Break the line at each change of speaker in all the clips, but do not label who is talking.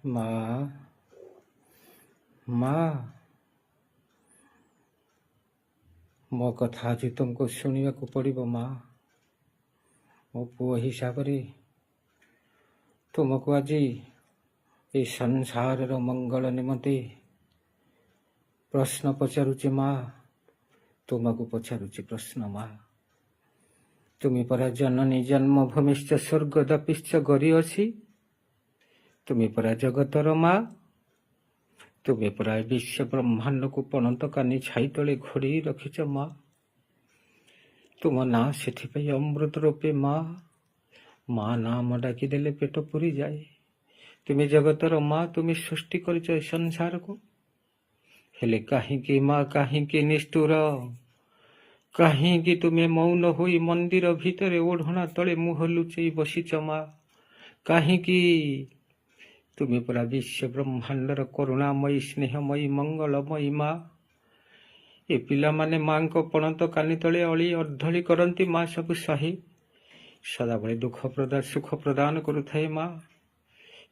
ମା ମା ମୋ କଥା ଆଜି ତୁମକୁ ଶୁଣିବାକୁ ପଡ଼ିବ ମା। ମୋ ପୁଅ ହିସାବରେ ତୁମକୁ ଆଜି ଏ ସଂସାରର ମଙ୍ଗଳ ନିମନ୍ତେ ପ୍ରଶ୍ନ ପଚାରୁଛି ମା। ତୁମକୁ ପଚାରୁଛି ପ୍ରଶ୍ନ ମା। ତୁମେ ପରା ଜନନୀ ଜନ୍ମଭୂମିଶ୍ଚ ସ୍ୱର୍ଗଦାପିଶ୍ଚ ଗରି ଅଛି। ତୁମେ ପରା ଜଗତର ମା। ତୁମେ ପରା ବିଶ୍ୱ ବ୍ରହ୍ମାଣ୍ଡକୁ ପଣତ କାନି ଛାଇ ତଳେ ଘୋଡ଼େଇ ରଖିଛ ମା। ତୁମ ନାଁ ସେଥିପାଇଁ ଅମୃତ ରୂପେ ମା। ମା ନାମ ଡାକିଦେଲେ ପେଟ ପୁରିଯାଏ। ତୁମେ ଜଗତର ମା। ତୁମେ ସୃଷ୍ଟି କରିଛ ଏ ସଂସାରକୁ। ହେଲେ କାହିଁକି ମା, କାହିଁକି ନିଷ୍ଠୁର? କାହିଁକି ତୁମେ ମୌନ ହୋଇ ମନ୍ଦିର ଭିତରେ ଓଢ଼ଣା ତଳେ ମୁହଁ ଲୁଚେଇ ବସିଛ ମା? କାହିଁକି? ତୁମେ ପରା ବିଶ୍ୱ ବ୍ରହ୍ମାଣ୍ଡର କରୁଣାମୟୀ, ସ୍ନେହମୟୀ, ମଙ୍ଗଳମୟୀ ମା। ଏ ପିଲାମାନେ ମାଙ୍କ ପଣତ କାନି ତଳେ ଅଳି ଅର୍ଦ୍ଧଳି କରନ୍ତି ମା ସବୁ ସହି। ସଦାବେଳେ ଦୁଃଖ ସୁଖ ପ୍ରଦାନ କରୁଥାଏ ମା।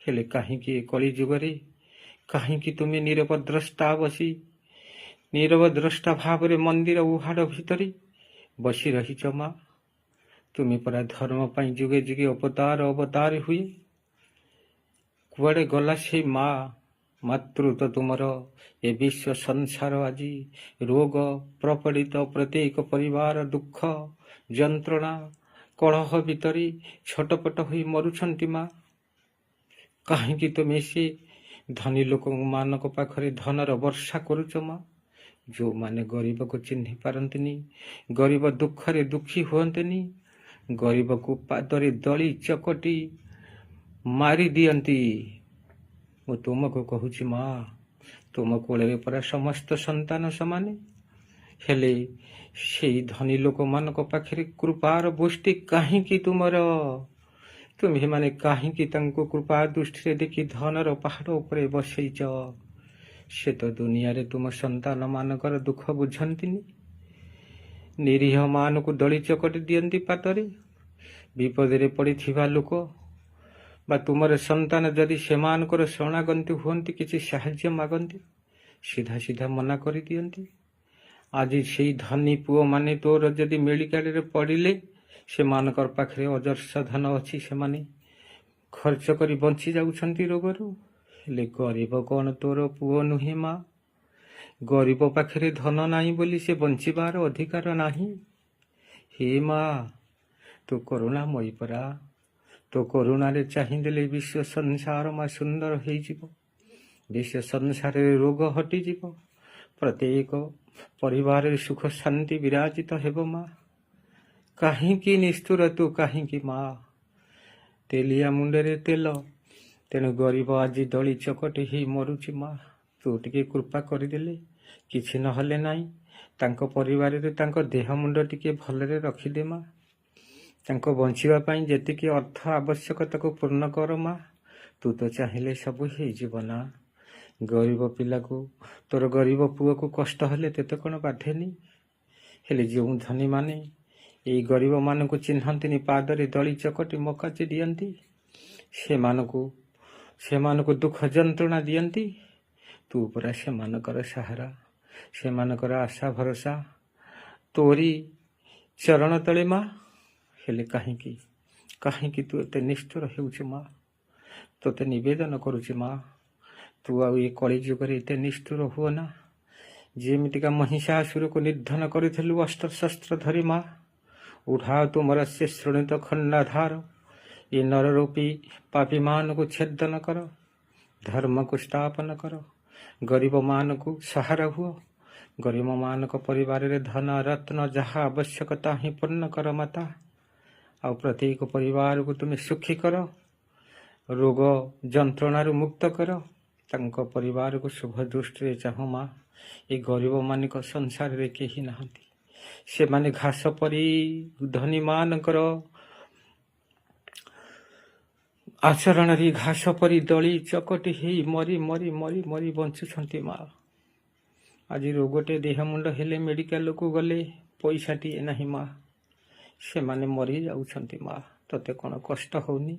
ହେଲେ କାହିଁକି ଏ କଳି ଯୁଗରେ, କାହିଁକି ତୁମେ ନୀରବ ଦ୍ରଷ୍ଟା ଭାବରେ ମନ୍ଦିର ଉହାଡ଼ ଭିତରେ ବସି ରହିଛ ମା? ତୁମେ ପରା ଧର୍ମ ପାଇଁ ଯୁଗେ ଯୁଗେ ଅବତାର ହୁଏ। କୁଆଡ଼େ ଗଲା ସେଇ ମା? ମାତୃତ୍ୱ ତୁମର ଏ ବିଶ୍ୱ ସଂସାର ଆଜି ରୋଗ ପ୍ରପୀଡ଼ିତ, ପ୍ରତ୍ୟେକ ପରିବାର ଦୁଃଖ ଯନ୍ତ୍ରଣା କଳହ ଭିତରେ ଛଟପଟ ହୋଇ ମରୁଛନ୍ତି ମା। କାହିଁକି ତୁମେ ସେ ଧନୀ ଲୋକମାନଙ୍କ ପାଖରେ ଧନର ବର୍ଷା କରୁଛ ମା? ଯେଉଁମାନେ ଗରିବକୁ ଚିହ୍ନି ପାରନ୍ତିନି, ଗରିବ ଦୁଃଖରେ ଦୁଃଖୀ ହୁଅନ୍ତିନି, ଗରିବକୁ ପାଦରେ ଦଳି ଚକଟି ମାରି ଦିଅନ୍ତି। ମୁଁ ତୁମକୁ କହୁଛି ମା, ତୁମ କୋଳରେ ପରା ସମସ୍ତ ସନ୍ତାନ ସମାନ। ହେଲେ ସେଇ ଧନୀ ଲୋକମାନଙ୍କ ପାଖରେ କୃପାର ବୃଷ୍ଟି କାହିଁକି ତୁମର? ତୁମେମାନେ କାହିଁକି ତାଙ୍କୁ କୃପା ଦୃଷ୍ଟିରେ ଦେଖି ଧନର ପାହାଡ଼ ଉପରେ ବସେଇଛ? ସେ ତ ଦୁନିଆରେ ତୁମ ସନ୍ତାନ ମାନଙ୍କର ଦୁଃଖ ବୁଝନ୍ତିନି। ନିରୀହ ମାନଙ୍କୁ ଦଳି ଚକଟି ଦିଅନ୍ତି ପାଦରେ। ବିପଦରେ ପଡ଼ିଥିବା ଲୋକ ବା ତୁମର ସନ୍ତାନ ଯଦି ସେମାନଙ୍କର ଶରଣାଗତି ହୁଅନ୍ତି, କିଛି ସାହାଯ୍ୟ ମାଗନ୍ତି, ସିଧା ସିଧା ମନା କରିଦିଅନ୍ତି। ଆଜି ସେଇ ଧନୀ ପୁଅମାନେ ତୋର ଯଦି ମେଡ଼ିକାଲରେ ପଡ଼ିଲେ, ସେମାନଙ୍କର ପାଖରେ ଅଜସ୍ର ଧନ ଅଛି, ସେମାନେ ଖର୍ଚ୍ଚ କରି ବଞ୍ଚି ଯାଉଛନ୍ତି ରୋଗରୁ। ହେଲେ ଗରିବ କ'ଣ ତୋର ପୁଅ ନୁହେଁ ମା? ଗରିବ ପାଖରେ ଧନ ନାହିଁ ବୋଲି ସେ ବଞ୍ଚିବାର ଅଧିକାର ନାହିଁ। ହେ ମା, ତୁ କରୁଣାମୟୀ ପରା। ତୋ କରୁଣାରେ ଚାହିଁଦେଲେ ବିଶ୍ୱ ସଂସାର ମା ସୁନ୍ଦର ହେଇଯିବ। ବିଶ୍ୱ ସଂସାରରେ ରୋଗ ହଟିଯିବ। ପ୍ରତ୍ୟେକ ପରିବାରରେ ସୁଖ ଶାନ୍ତି ବିରାଜିତ ହେବ ମା। କାହିଁକି ନିଷ୍ଠୁର ତୁ, କାହିଁକି ମା? ତେଲିଆ ମୁଣ୍ଡରେ ତେଲ, ତେଣୁ ଗରିବ ଆଜି ଦଳି ଚକଟି ହେଇ ମରୁଛି ମା। ତୁ ଟିକେ କୃପା କରିଦେଲେ, କିଛି ନହେଲେ ନାହିଁ, ତାଙ୍କ ପରିବାରରେ ତାଙ୍କ ଦେହ ମୁଣ୍ଡ ଟିକେ ଭଲରେ ରଖିଦେ ମା। ତାଙ୍କ ବଞ୍ଚିବା ପାଇଁ ଯେତିକି ଅର୍ଥ ଆବଶ୍ୟକ ତାକୁ ପୂର୍ଣ୍ଣ କର ମା। ତୁ ତ ଚାହିଁଲେ ସବୁ ହେଇଯିବ ନା। ଗରିବ ପିଲାକୁ, ତୋର ଗରିବ ପୁଅକୁ କଷ୍ଟ ହେଲେ ତେତେ କ'ଣ ବାଧେନି? ହେଲେ ଯେଉଁ ଧନୀମାନେ ଏଇ ଗରିବମାନଙ୍କୁ ଚିହ୍ନନ୍ତିନି, ପାଦରେ ଦଳି ଚକଟି ମକାଚି ଦିଅନ୍ତି, ସେମାନଙ୍କୁ ଦୁଃଖ ଯନ୍ତ୍ରଣା ଦିଅନ୍ତି। ତୁ ପରା ସେମାନଙ୍କର ସାହାରା, ସେମାନଙ୍କର ଆଶା ଭରସା, ତୋରି ଚରଣ ତଳେ ମା। ହେଲେ କାହିଁକି ତୁ ଏତେ ନିଷ୍ଠୁର ହେଉଛୁ ମା? ତୋତେ ନିବେଦନ କରୁଛି ମା, ତୁ ଆଉ ଏ କଳି ଯୁଗରେ ଏତେ ନିଷ୍ଠୁର ହୁଅ ନା। ଯେମିତିକା ମହିଷାସୁରକୁ ନିର୍ଦ୍ଧନ କରିଥିଲୁ ଅସ୍ତ୍ରଶସ୍ତ୍ର ଧରି ମା, ଉଠାଅ ତୁମର ସେ ଶୃଣିତ ଖଣ୍ଡାଧାର। ଏ ନରରୂପୀ ପାପୀମାନଙ୍କୁ ଛେଦନ କର, ଧର୍ମକୁ ସ୍ଥାପନ କର, ଗରିବମାନଙ୍କୁ ସହାରା ହୁଅ। ଗରିବମାନଙ୍କ ପରିବାରରେ ଧନ ରତ୍ନ ଯାହା ଆବଶ୍ୟକତା ହିଁ ପୂର୍ଣ୍ଣ କର ମାତା। ଆଉ ପ୍ରତ୍ୟେକ ପରିବାରକୁ ତୁମେ ସୁଖୀ କର, ରୋଗ ଯନ୍ତ୍ରଣାରୁ ମୁକ୍ତ କର। ତାଙ୍କ ପରିବାରକୁ ଶୁଭ ଦୃଷ୍ଟିରେ ଚାହୁଁ ମା। ଏ ଗରିବମାନଙ୍କ ସଂସାରରେ କେହି ନାହାନ୍ତି। ସେମାନେ ଘାସ ପରି ଧନୀମାନଙ୍କର ଆଚରଣରେ ଘାସ ପରି ଦଳି ଚକଟି ହେଇ ମରି ମରି ମରି ମରି ବଞ୍ଚୁଛନ୍ତି ମା। ଆଜି ରୋଗଟେ ଦେହ ମୁଣ୍ଡ ହେଲେ ମେଡ଼ିକାଲକୁ ଗଲେ ପଇସାଟିଏ ନାହିଁ ମା। ସେମାନେ ମରି ଯାଉଛନ୍ତି ମା। ତତେ କ'ଣ କଷ୍ଟ ହଉନି?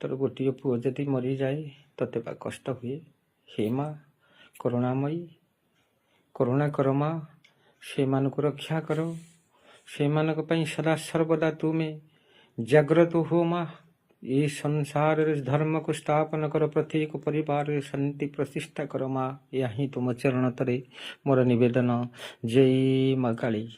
ତୋର ଗୋଟିଏ ପୁଅ ଯଦି ମରିଯାଏ ତତେ ବା କଷ୍ଟ ହୁଏ। ହେ ମା କରୁଣାମୟୀ, କରୁଣା କର ମା, ସେମାନଙ୍କୁ ରକ୍ଷା କର। ସେମାନଙ୍କ ପାଇଁ ସଦା ସର୍ବଦା ତୁମେ ଜାଗ୍ରତ ହୁଅ ମା। ଏ ସଂସାରରେ ଧର୍ମକୁ ସ୍ଥାପନ କର, ପ୍ରତ୍ୟେକ ପରିବାରରେ ଶାନ୍ତି ପ୍ରତିଷ୍ଠା କର ମା। ଏହା ହିଁ ତୁମ ଚରଣ ତଳେ ମୋର ନିବେଦନ। ଜୟ ମା କାଳୀ।